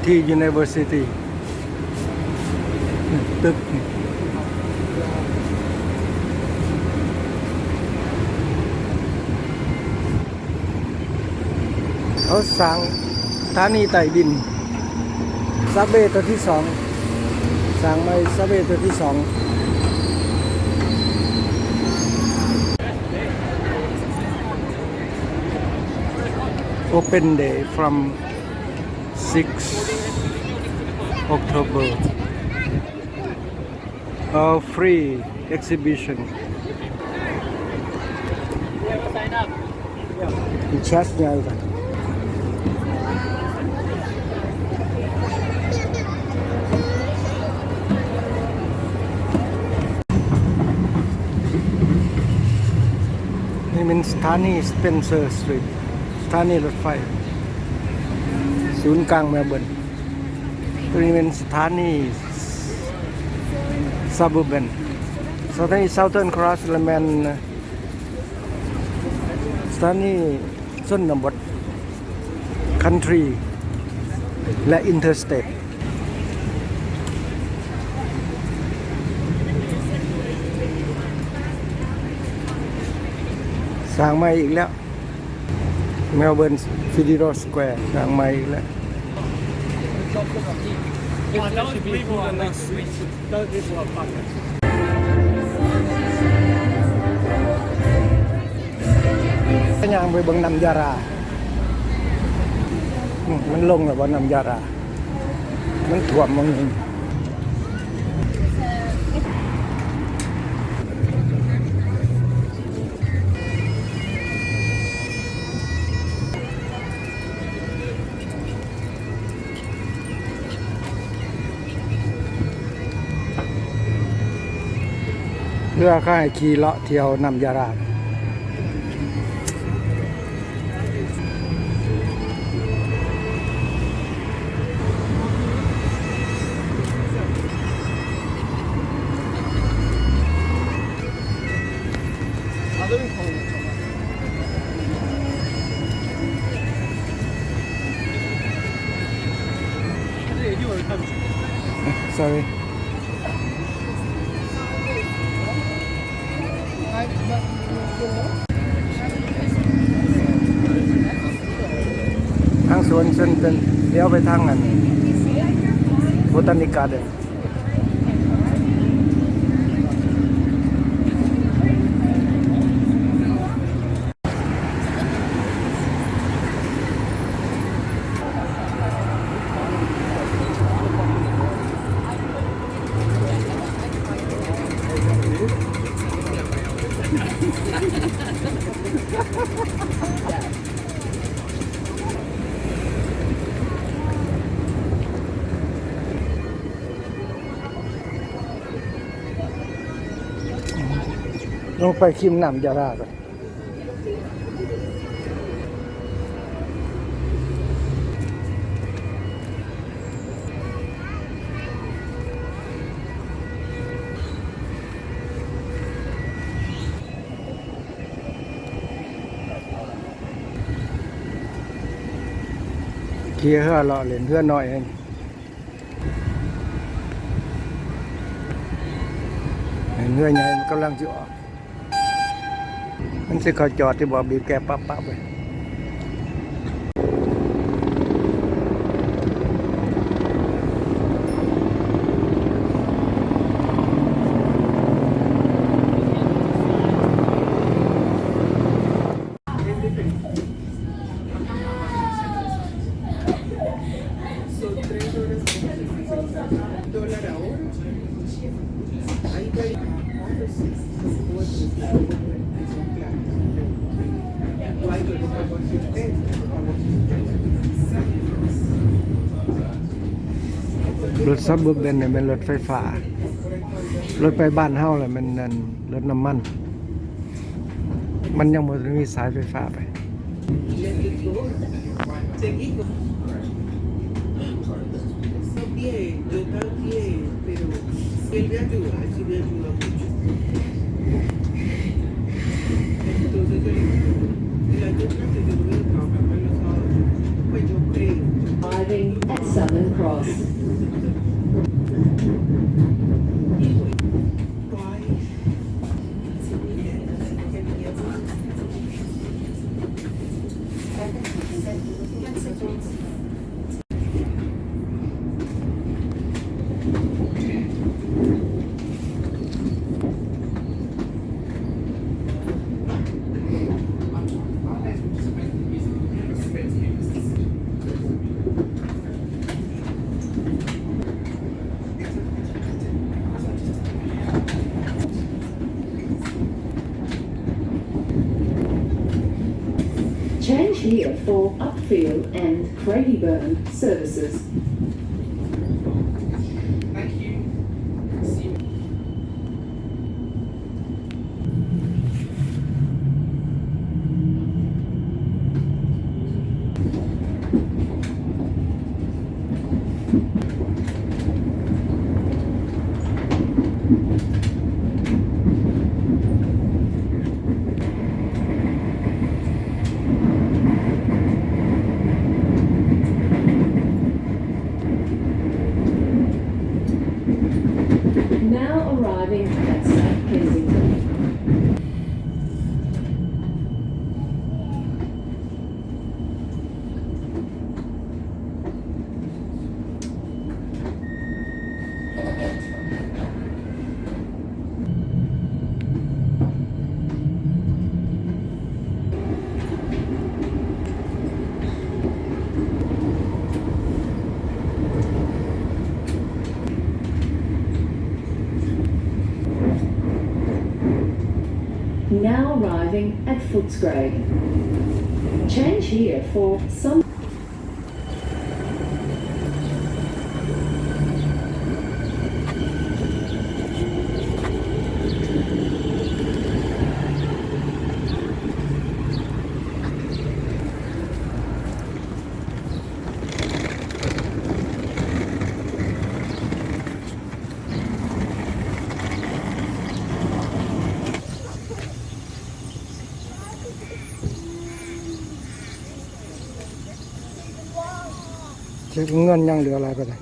ที่ University ตึกเขาสร้างสถานีใต้ดินซับเวย์ตัวที่สองสร้างใหม่ซับเวย์ตัวที่สองOpen day from 6 October. Free exhibition. Chestnya itu. Iniเป็นสถานี Spencer Street สถานีรถไฟศูนย์กลางเมลเบิร์นตัวนี้เป็นสถานี Suburban สถานี Southern Cross และแมนสถานีชนบท Country และ Interstateสร้างใหม่อีกแล้วเมลเบิร์นฟิลิโรสแควร์สร้างใหม่อีกแล้วก็ยังไปเบิ่งน้ำยารามันลงแล้วว่าน้ำยารามันท่วมมันเพื่อค่ายขี่เลาะเที่ยวนำยาราsorryทางสวนเส้นเลี้ยวไปทางนั้นโบตานิกาเดนลงไปคิมน้ำยารากันเขี่ยเหือเลาะเล่นเหือน้อยเองเหือใหญ่มันกำลังจะออกมันสิเขาจอดที่บอกบีบแกปั๊บไปรถซับเบอร์เบนเนี่ยเป็นรถไฟฟ้ารถไปบ้านเฮาเลยมันนั่นรถน้ำมันยังไม่มีสายไฟฟ้าไปArriving at 7 Southern Cross. Change here for Upfield and Craigieburn services. Thank you. Now arriving at South Kensington. Now arriving at Footscray. Change here for some.เช็คเงินยังเหลืออะไรไปเลย